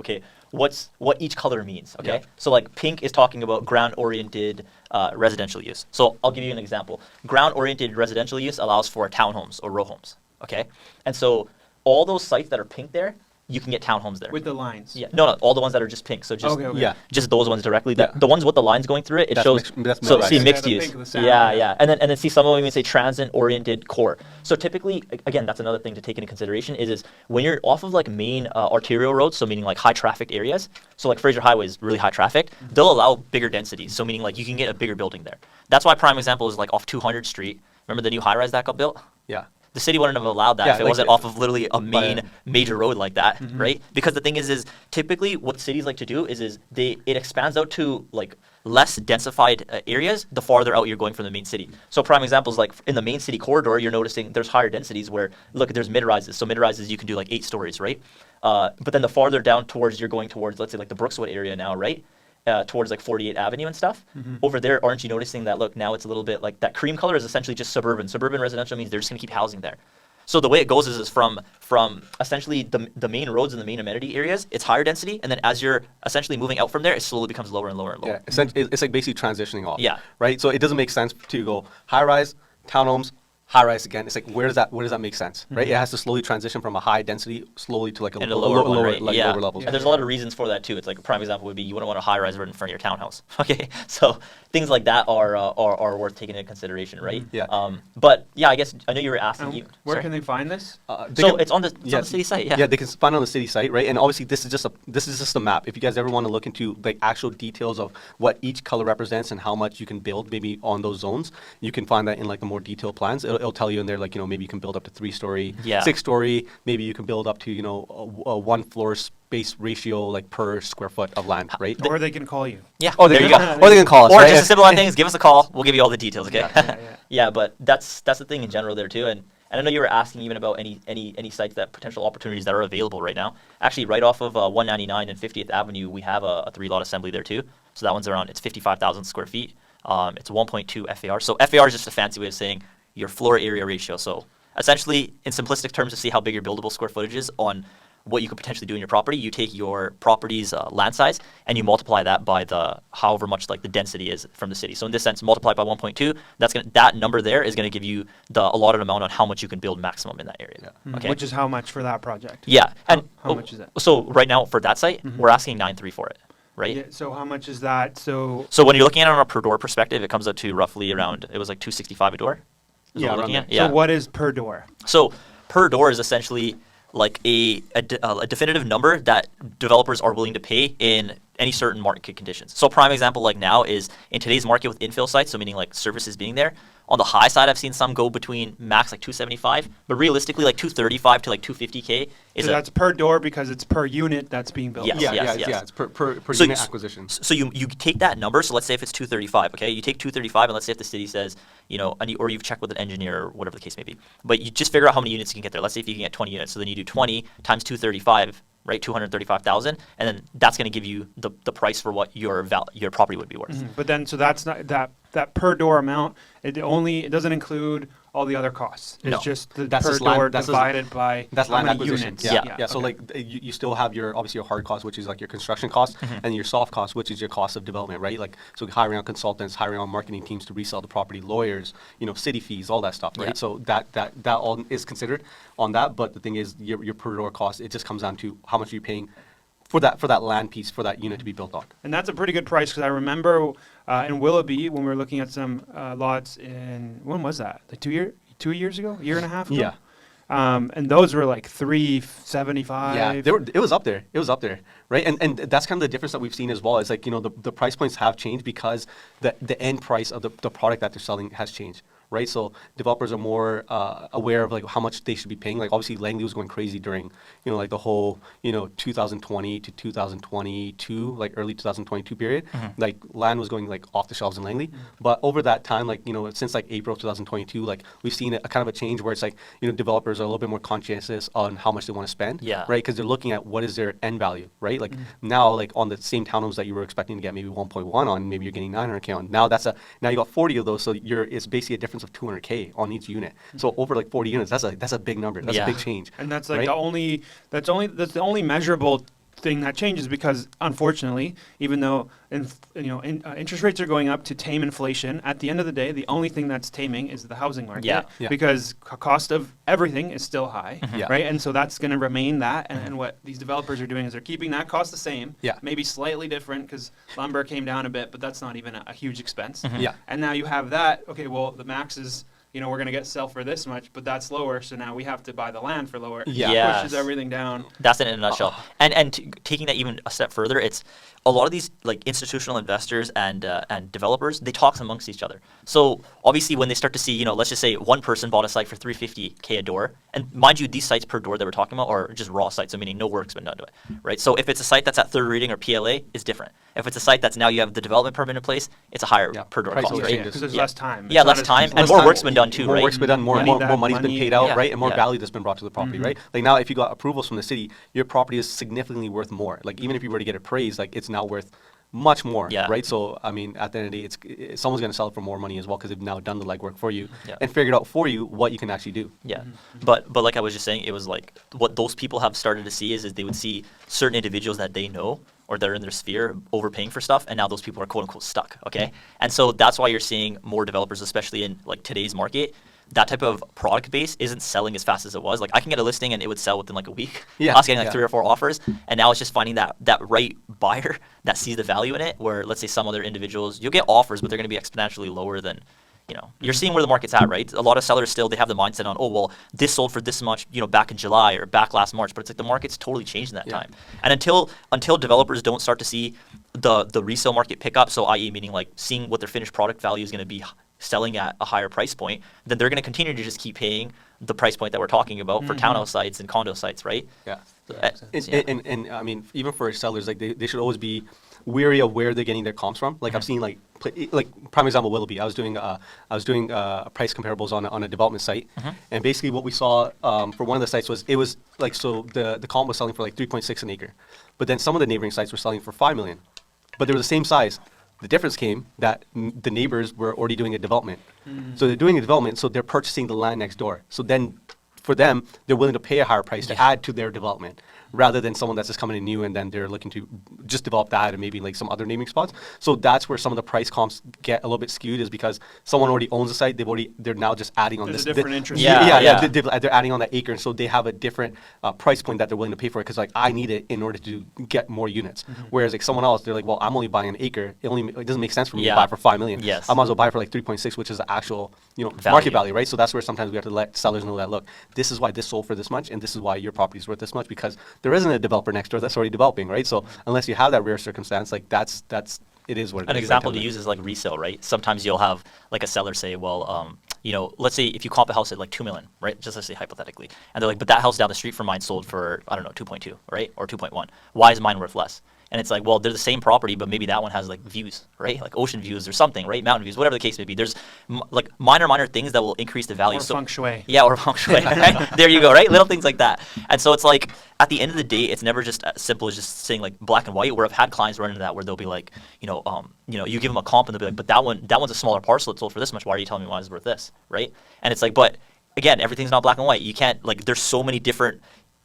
what each color means. Okay, Yeah. so like pink is talking about ground-oriented residential use. So I'll give you an example. Ground-oriented residential use allows for townhomes or row homes. Okay, and so all those sites that are pink there, you can get townhomes there. With the lines. Yeah, no, all the ones that are just pink. So just Okay. Yeah. just those ones directly. Yeah. The ones with the lines going through it, it That's shows. that's So mixed see use. mixed Yeah, the use. pink with the sand, Yeah, yeah. yeah, and then see some of them even say transit oriented core. So typically, again, that's another thing to take into consideration is when you're off of like main arterial roads, so meaning like high traffic areas. So like Fraser Highway is really high traffic. They'll allow bigger densities. So meaning like you can get a bigger building there. That's why prime example is like off 200 Street. Remember the new high rise that got built? Yeah. The city wouldn't have allowed that Yeah, if it like wasn't it- off of literally a main major road like that, right? Because the thing is typically what cities like to do is it expands out to like less densified areas the farther out you're going from the main city. So prime examples like in the main city corridor, you're noticing there's higher densities where look there's mid rises. So mid rises you can do like 8 stories, right? But then the farther down towards you're going towards let's say like the Brookswood area now, right? Towards like 48 Avenue and stuff. Over there, aren't you noticing that, look, now it's a little bit like that cream color is essentially just suburban. Suburban residential means they're just going to keep housing there. So the way it goes is from essentially the main roads and the main amenity areas, it's higher density. And then as you're essentially moving out from there, it slowly becomes lower and lower and lower. Yeah, essentially, it's like basically transitioning off. Yeah. Right. So it doesn't make sense to go high rise, townhomes, high rise again. It's like where does that make sense? Right. It has to slowly transition from a high density slowly to like a And a lower one, lower, right? like Yeah. lower levels. And there's a lot of reasons for that too. It's like a prime example would be you wouldn't want a high rise right in front of your townhouse. Okay, so things like that are worth taking into consideration, right? Yeah. But yeah, I guess I know you were asking. And where can they find this? So it's on the city site. Yeah. Yeah, they can find it on the city site, right? And obviously, this is just a map. If you guys ever want to look into like actual details of what each color represents and how much you can build, maybe on those zones, you can find that in like the more detailed plans. It'll tell you in there, like maybe you can build up to 3-story, Yeah. 6-story. Maybe you can build up to a 1 floor space ratio like per square foot of land, right? Or they can call you. Yeah. Oh, there they you can, go. or they can call us, Or right? just a simple on things. Give us a call. We'll give you all the details. Okay. Yeah. Yeah, but that's the thing in general there too. And I know you were asking even about any sites that potential opportunities that are available right now. Actually, right off of 199 and 50th Avenue, we have a 3-lot assembly there too. So that one's it's 55,000 square feet. It's 1.2 FAR. So FAR is just a fancy way of saying your floor area ratio. So essentially, in simplistic terms, to see how big your buildable square footage is on what you could potentially do in your property, you take your property's land size and you multiply that by the however much like the density is from the city. So in this sense, multiply by 1.2. That number there is going to give you the allotted amount on how much you can build maximum in that area. Yeah. Okay. Which is how much for that project? Yeah. And How much is it? So right now for that site, we're asking 9.3 for it. Right. Yeah, so how much is that? So So when you're looking at it on a per door perspective, it comes out to roughly around it was like 265 a door. Is Yeah, what we're around looking at? there. Yeah. so what is per door? So per door is essentially like a definitive number that developers are willing to pay in any certain market conditions. So a prime example like now is in today's market with infill sites, so meaning like services being there. On the high side, I've seen some go between max like 275, but realistically like 235 to like 250K is So that's per door because it's per unit that's being built. Yes. Yeah, it's per So unit you- acquisition. So you take that number. So let's say if it's 235, okay, you take 235, and let's say if the city says, or you've checked with an engineer or whatever the case may be, but you just figure out how many units you can get there. Let's say if you can get 20 units, so then you do 20 times 235, right, 235,000, and then that's going to give you the price for what your property would be worth. But then, so that's not that per door amount. It doesn't include all the other costs. It's No. just the That's per just land- door that's just- divided by That's how land many acquisition. units. Yeah. So okay. like you still have obviously your hard cost, which is like your construction cost, and your soft cost, which is your cost of development, right? Like so hiring on consultants, hiring on marketing teams to resell the property, lawyers, city fees, all that stuff, right? Yeah. So that all is considered on that. But the thing is, your per door cost, it just comes down to how much you're paying for that land piece, for that unit to be built on. And that's a pretty good price because I remember in Willoughby when we were looking at some lots when was that? Like 2 years ago, a year and a half ago? Yeah. And those were like 375. Yeah, it was up there. It was up there, right? And that's kind of the difference that we've seen as well. Is like the price points have changed because the end price of the product that they're selling has changed, right? So developers are more aware of like how much they should be paying. Like obviously Langley was going crazy during like the whole 2020 to 2022, like early 2022 period. Like land was going like off the shelves in Langley. But over that time, like since like April 2022, like we've seen a kind of a change where it's like developers are a little bit more conscientious on how much they want to spend, Yeah. right? Because they're looking at what is their end value, right? Like now, like on the same townhomes that you were expecting to get maybe 1.1 on, maybe you're getting 900K on. Now now you got 40 of those, so it's basically a difference of 200K on each unit. So over like 40 units, that's a big number. That's Yeah. a big change. And that's like right? that's the only measurable thing that changes because, unfortunately, even though interest rates are going up to tame inflation, at the end of the day, the only thing that's taming is the housing market. Yeah. Because cost of everything is still high, Yeah. right? And so that's going to remain that. And what these developers are doing is they're keeping that cost the same, Yeah. maybe slightly different because lumber came down a bit, but that's not even a huge expense. Yeah. And now you have that. Okay, well, the max is. We're going to get sell for this much, but that's lower, so now we have to buy the land for lower. Yeah. It Yes. pushes everything down. That's it in a nutshell. And taking that even a step further, it's a lot of these like institutional investors and developers, they talk amongst each other. So obviously when they start to see, let's just say one person bought a site for $350K a door, and mind you, these sites per door that we're talking about are just raw sites, so meaning no work's been done to it, right? So if it's a site that's at third reading or PLA, it's different. If it's a site that's now you have the development permit in place, it's a higher per door Price cost, will right? change. Because there's less time. Yeah, It's less not as- time, and less more time. work's been done too, More right? work's been done, more money's been paid out, Yeah. right? And more Yeah. value that's been brought to the property, right? Like now, if you got approvals from the city, your property is significantly worth more. Like even if you were to get appraised, like it's now worth much more, Yeah. right? So I mean, at the end of the day, someone's going to sell it for more money as well because they've now done the legwork for you Yeah. and figured out for you what you can actually do. Yeah, but like I was just saying, it was like what those people have started to see is they would see certain individuals that they know or that are in their sphere overpaying for stuff, and now those people are quote unquote stuck. Okay, and so that's why you're seeing more developers, especially in like today's market. That type of product base isn't selling as fast as it was. Like I can get a listing and it would sell within like a week. Yeah, I was getting like yeah. 3 or 4 offers, and now it's just finding that right buyer that sees the value in it. Where let's say some other individuals, you'll get offers, but they're going to be exponentially lower than. You're seeing where the market's at, right? A lot of sellers still, they have the mindset on, oh, well, this sold for this much, back in July or back last March. But it's like the market's totally changed in that time. And until developers don't start to see the resale market pick up, so i.e. meaning like seeing what their finished product value is going to be selling at a higher price point, then they're going to continue to just keep paying the price point that we're talking about for townhouse sites and condo sites, right? Yeah. So, And I mean, even for sellers, like they should always be wary of where they're getting their comps from. Like I've seen like prime example Willoughby. I was doing price comparables on a development site, and basically what we saw for one of the sites was the comp was selling for like 3.6 an acre, but then some of the neighboring sites were selling for 5 million, but they were the same size. The difference came that the neighbors were already doing a development. So they're doing a development, so they're purchasing the land next door. So then for them, they're willing to pay a higher price to add to their development rather than someone that's just coming in new and then they're looking to just develop that and maybe like some other naming spots. So that's where some of the price comps get a little bit skewed, is because someone already owns the site. They're now just adding on There's this. a different interest. Yeah. They're adding on that acre, and so they have a different price point that they're willing to pay for it, because like I need it in order to get more units. Whereas like someone else, they're like, well, I'm only buying an acre. It doesn't make sense for me to buy for 5 million. Yes. I might as well buy for like 3.6, which is the actual Value. market value, right? So that's where sometimes we have to let sellers know that, look, this is why this sold for this much, and this is why your property is worth this much, because there isn't a developer next door that's already developing, right? So unless you have that rare circumstance, like that's it is what it is. An example to use is like resale, right? Sometimes you'll have like a seller say, well, let's say if you comp a house at like 2 million, right? Just let's say hypothetically, and they're like, but that house down the street from mine sold for, I don't know, 2.2, right? Or 2.1. Why is mine worth less? And it's like, well, they're the same property, but maybe that one has like views, right? Like ocean views or something, right? Mountain views, whatever the case may be. There's like minor things that will increase the value. Or feng shui. Yeah, or feng shui. Right? There you go, right? Little things like that. And so it's like, at the end of the day, it's never just as simple as just saying like black and white. Where I've had clients run into that, where they'll be like, you give them a comp and they'll be like, but that one's a smaller parcel. It sold for this much. Why are you telling me mine is worth this, right? And it's like, but again, everything's not black and white. You can't there's so many different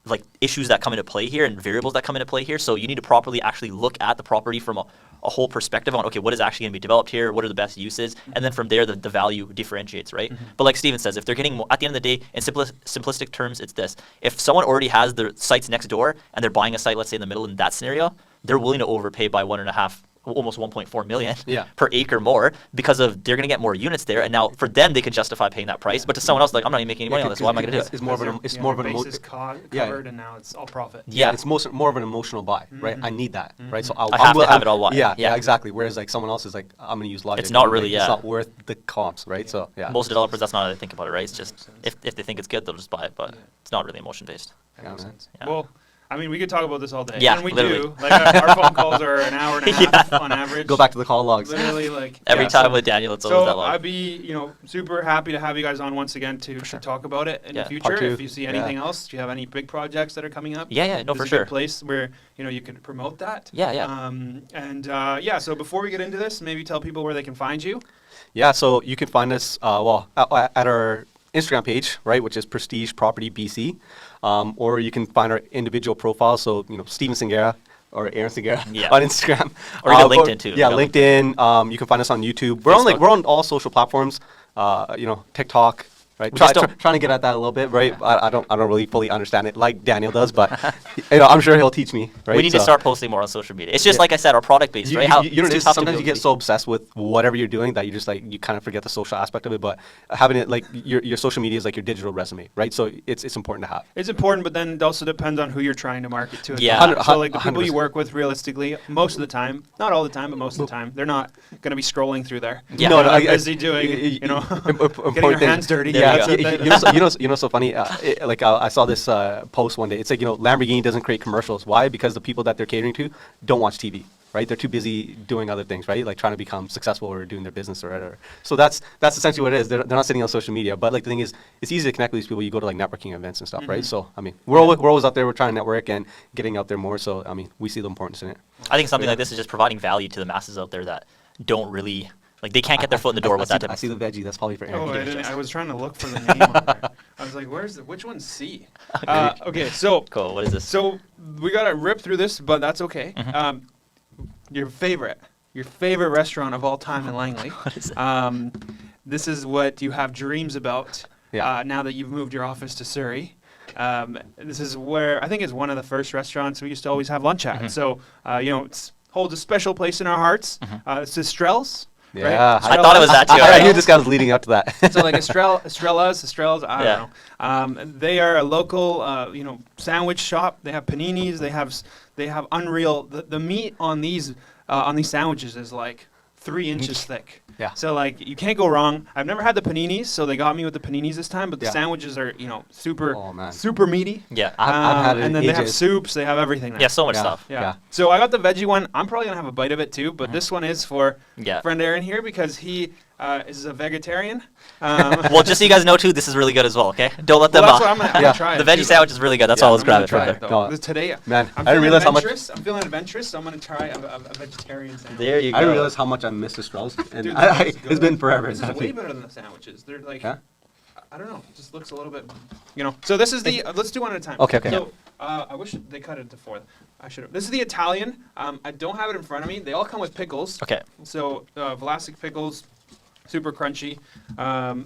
like issues that come into play here and variables that come into play here. So you need to properly actually look at the property from a whole perspective on, okay, what is actually going to be developed here? What are the best uses? And then from there, the value differentiates, right? But like Steven says, if they're getting more, at the end of the day, in simplistic terms, it's this. If someone already has their sites next door and they're buying a site, let's say in the middle in that scenario, they're willing to overpay by 1.5, almost 1.4 million per acre more, because they're going to get more units there, and now for them they can justify paying that price. But to someone else, like, I'm not even making any money on this. Why am I going to do it? It's more of an basis covered, and now it's all profit. Yeah. It's more of an emotional buy, right? I need that, right? So I have to have it all. Yeah, exactly. Whereas like someone else is like, I'm going to use logic. It's not really, It's not worth the comps, right? So yeah. Most developers, that's not how they think about it, right? It's just if they think it's good, they'll just buy it, but it's not really emotion based. That makes sense. Yeah. Well, I mean, we could talk about this all day. Yeah, and we literally. do. Like our phone calls are an hour and a half on average. Go back to the call logs. Literally, like Every time with Daniel, it's always that So long. I'd be, super happy to have you guys on once again to talk about it in the Yeah. future. Part two. If you see anything else, do you have any big projects that are coming up? Yeah, no, This for is a sure. good place where you can promote that. Yeah. So before we get into this, maybe tell people where they can find you. Yeah, so you can find us at our Instagram page, right, which is Prestige Property BC, or you can find our individual profiles. So Steven Cingera or Aaron Cingera on Instagram, or even LinkedIn too. Yeah, LinkedIn. You can find us on YouTube. We're on all social platforms. TikTok. Right, trying to get at that a little bit, right? I don't really fully understand it like Daniel does, but I'm sure he'll teach me. Right, we need to start posting more on social media. It's just like I said, our product based, right? Sometimes you get so obsessed with whatever you're doing that you just you kind of forget the social aspect of it. But having it your social media is like your digital resume, right? So it's important to have. It's important, but then it also depends on who you're trying to market to. Yeah. So like the people you work with, realistically, most of the time, not all the time, but most of the time, they're not going to be scrolling through there. Yeah. They're busy doing, getting their hands dirty. Yeah. So funny. I saw this post one day. It's like Lamborghini doesn't create commercials. Why? Because the people that they're catering to don't watch TV, right? They're too busy doing other things, right? Like trying to become successful or doing their business or whatever. So that's essentially what it is. They're not sitting on social media. But the thing is, it's easy to connect with these people. You go to networking events and stuff, right? So we're always out there. We're trying to network and getting out there more. So we see the importance in it. I think something like this is just providing value to the masses out there that don't really. They can't get their foot in the door with that. I see the veggie. That's probably for Aaron. I was trying to look for the name on there. I was like, which one's C? Okay, so. Cool, what is this? So we got to rip through this, but that's okay. Your favorite restaurant of all time in Langley. What is it? This is what you have dreams about now that you've moved your office to Surrey. This is where, I think it's one of the first restaurants we used to always have lunch at. So, it holds a special place in our hearts. It's Estrella's. Yeah, right? I thought it was that too. I knew this guy was leading up to that. So Estrella's, I don't know. They are a local, sandwich shop. They have paninis. They have unreal. The meat on these sandwiches is 3 inches thick. Yeah. So you can't go wrong. I've never had the paninis, so they got me with the paninis this time. But the sandwiches are super meaty. Yeah. I've had it and then they have soups. They have everything. Yeah, so much stuff. Yeah. So I got the veggie one. I'm probably gonna have a bite of it too. But this one is for friend Aaron here because he is a vegetarian. Well, just so you guys know too, this is really good as well. Okay, don't let them. That's what I'm gonna try. The veggie sandwich is really good. That's all. Let's grab it from there. No. Today, man, I didn't realize how much. I'm feeling adventurous, so I'm gonna try a vegetarian sandwich. There you go. I didn't realize how much I miss Estrella's, and Dude, it's been forever. This is way better than the sandwiches. They're I don't know. It just looks a little bit, So this is the. Let's do one at a time. Okay. So I wish they cut it into 4. I should have. This is the Italian. I don't have it in front of me. They all come with pickles. Okay. So Vlasic pickles, super crunchy.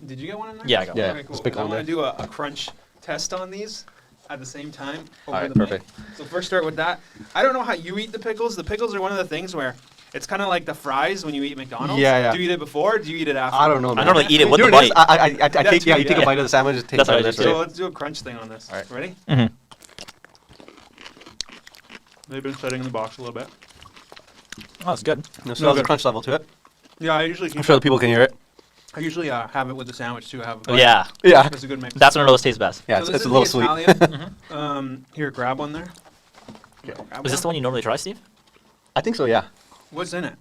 Did you get one in there? Yeah, I got one. Okay, cool. I'm gonna do a crunch test on these at the same time. All right, perfect. So first start with that. I don't know how you eat the pickles. The pickles are one of the things where it's kind of like the fries when you eat McDonald's. Yeah. Do you eat it before or do you eat it after? I don't know, man. I normally eat it with the bite. I take you take a bite of the sandwich. Take That's a bite what I of do this. So let's do a crunch thing on this. All right. Ready? Mhm. They've been setting in the box a little bit. Oh, it's good. So there's a crunch level to it. Yeah, I usually I'm sure the people can hear it. have it with the sandwich too. Yeah. Yeah. That's a good mix. That's when those taste best. Yeah, So it's this a is little the sweet. Italian. Here, grab one there. Is this the one you normally try, Steve? I think so. Yeah. What's in it?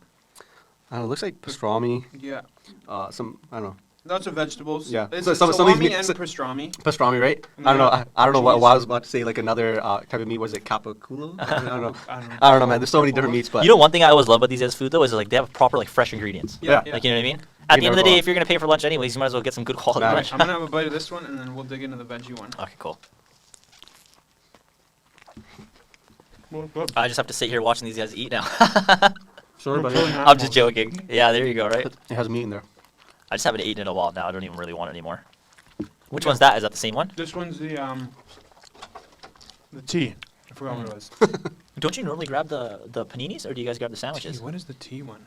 I don't know. It looks like pastrami. Yeah. I don't know. Lots of vegetables. Yeah. It's So some of salami these and pastrami. Pastrami, right? I don't know. I don't know what I was about to say. Like another type of meat. Was it capiculo? I don't know. I don't know, man. There's so many different meats, but One thing I always love about these guys' food though is they have proper fresh ingredients. Yeah. You know what I mean? At the end of the day, if you're gonna pay for lunch anyways, you might as well get some good quality Nah, lunch. I'm gonna have a bite of this one and then we'll dig into the veggie one. Okay, cool. Well, good. I just have to sit here watching these guys eat now. sorry, but I'm just joking. Yeah, there you go, right? it has meat in there. I just haven't eaten in a while now. I don't even really want it anymore. Which one's that? Is that the same one? This one's the tea. I forgot what it was. Don't you normally grab the paninis, or do you guys grab the sandwiches? What is the tea one?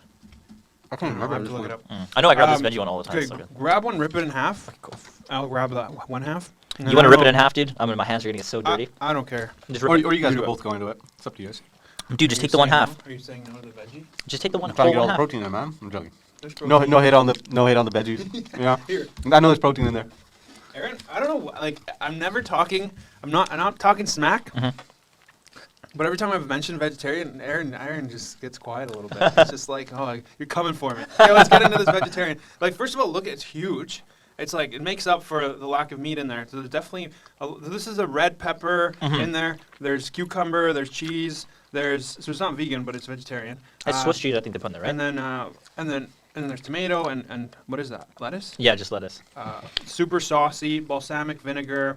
I can't I'll remember. have to this look one. it up. I know I grab this veggie one all the time. Okay, It's so good. grab one, rip it in half. Okay, cool. I'll grab that one half. You want to rip it in half, dude? My hands are gonna get so dirty. I don't care. Just Or rip you guys Do are it. both going to it. It's up to you guys. it. Dude, just take the one half. Are you saying no to the veggie? Just take the one I'm trying to get whole all the one half. protein in, man. I'm joking. There's No protein. hate on the veggies. Yeah. Here. I know there's protein in there. Aaron, I don't know. I'm never talking. I'm not talking smack. But every time I've mentioned vegetarian, Aaron just gets quiet a little bit. It's just like, oh, you're coming for me. Okay, let's get into this vegetarian. First of all, look, it's huge. It's it makes up for the lack of meat in there. So there's definitely, this is a red pepper in there. There's cucumber. There's cheese. So it's not vegan, but it's vegetarian. It's Swiss cheese, I think they put in there, right? And then And then there's tomato and what is that? Lettuce? Yeah, just lettuce. Super saucy, balsamic vinegar.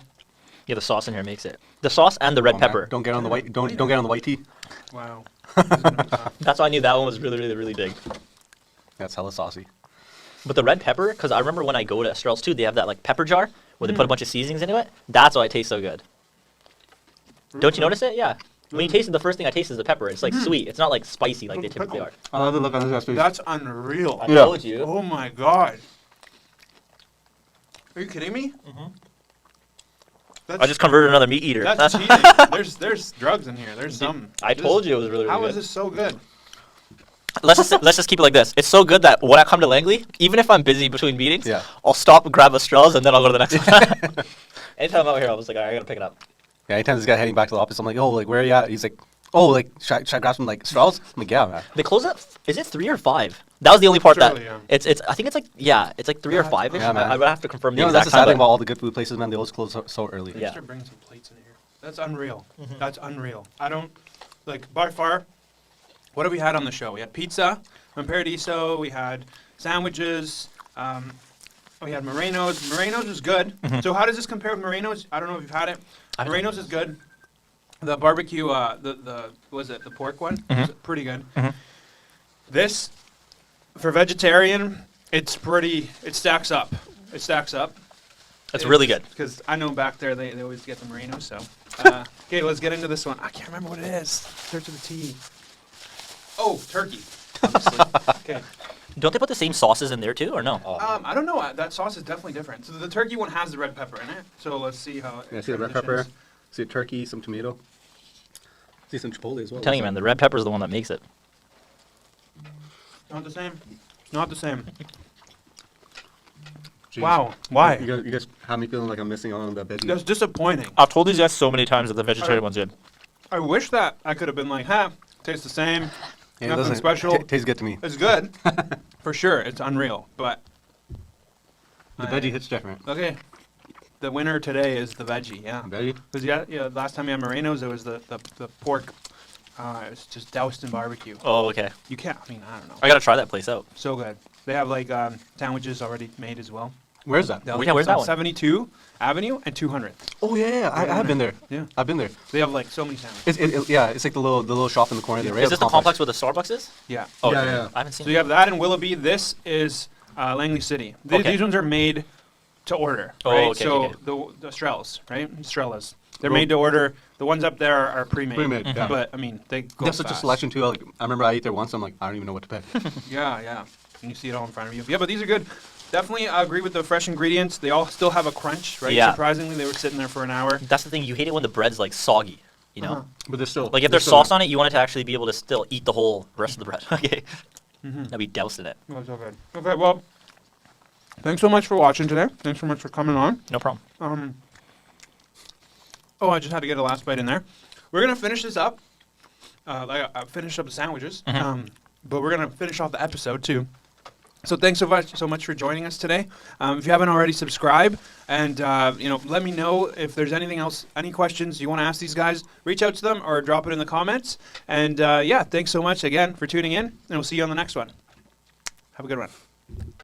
Yeah, the sauce in here makes it. The sauce and the red Oh, man. pepper. Don't get on the white. Don't get on the white tea. Wow. That's why I knew that one was really, really, really big. That's hella saucy. But the red pepper, because I remember when I go to Estrella's too, they have that like pepper jar where they put a bunch of seasonings into it. That's why it tastes so good. Don't you notice it? Yeah. When you taste it, the first thing I taste is the pepper. It's like sweet. It's not like spicy like they typically are. I love the look on his face. That's unreal. I Yeah. told you. Oh my god. Are you kidding me? I just converted another meat eater. That's cheating. There's drugs in here. There's some. I told you it was really, really How good. is this so good? Let's just keep it like this. It's so good that when I come to Langley, even if I'm busy between meetings, Yeah. I'll stop and grab Estrella's and then I'll go to the next one. Anytime I'm out here, I was like, all right, I gotta pick it up. Yeah, anytime this guy heading back to the office, I'm like, oh, like where are you at? He's like, oh, like should I grab some like straws? I'm like, yeah, man. They close at is it 3 or 5? That was the only part It's that early, yeah. it's I think it's like 3 or 5 ish. Yeah, man. I would have to confirm the You know, that's exact the sad time. thing but- about all the good food places, man. They always close so early. Yeah. Just bring some plates in here. That's unreal. That's unreal. I don't like by far. What have we had on the show? We had pizza from Paradiso. We had sandwiches. We had Moreno's. Moreno's was good. So how does this compare with Moreno's? I don't know if you've had it. I don't Moreno's is good. The barbecue, the was it the pork one? Was pretty good. This, for vegetarian, it's pretty. It stacks up. It stacks up. It's really good. Because I know back there they always get the Moreno's. So, okay, let's get into this one. I can't remember what it is. Start to the T. Oh, turkey. Obviously. Okay. Don't they put the same sauces in there too, or no? I don't know. That sauce is definitely different. So the turkey one has the red pepper in it. So let's see how. Yeah, see the red pepper, see the turkey, some tomato, see some chipotle as well. I'm telling you, man, the red pepper is the one that makes it. Not the same. Not the same. Jeez. Wow. Why? You guys have me feeling like I'm missing out on that veggie. That's disappointing. I've told these guys so many times that the vegetarian one's good. I wish that I could have been like, tastes the same. Yeah, it Nothing doesn't- special. tastes good to me. It's good. For sure. It's unreal. But. The veggie hits different. Okay. The winner today is the veggie, yeah. Veggie? Because yeah, last time we had Moreno's, it was the pork. It was just doused in barbecue. Oh, okay. You can't. I mean, I don't know. I gotta try that place out. So good. They have like sandwiches already made as well. Where's that? Yeah, where's that one? 72 Avenue and 200th. Oh yeah, I have been there. Yeah. I've been there. They have like so many sandwiches. Yeah, it's like the little shop in the corner there. Right? Is this the complex where the Starbucks is? Yeah. Oh, Yeah, okay. yeah. I haven't seen So it. you have that in Willoughby. This is Langley City. Okay. These ones are made to order. Oh, Right? okay, So okay. the Estrellas, right? Estrellas. They're Well- made to order. The ones up there are pre-made. Pre-made, yeah. But I mean, they go There's such a fast. selection too. Like, I remember I ate there once. I'm like, I don't even know what to pick. Yeah, yeah. And you see it all in front of you. Yeah, but these are good. Definitely agree with the fresh ingredients. They all still have a crunch, right? Yeah. Surprisingly, they were sitting there for an hour. That's the thing. You hate it when the bread's like soggy. You know, Uh-huh. But there's still like if there's sauce on it, you want it to actually be able to still eat the whole rest of the bread. Okay. Now be doused in it. Oh, so good. Okay, well, thanks so much for watching today. Thanks so much for coming on. No problem. Oh, I just had to get a last bite in there. We're gonna finish this up. I finished up the sandwiches, but we're gonna finish off the episode too. So thanks so much for joining us today. If you haven't already, subscribe and let me know if there's anything else, any questions you want to ask these guys. Reach out to them or drop it in the comments. And yeah, thanks so much again for tuning in, and we'll see you on the next one. Have a good one.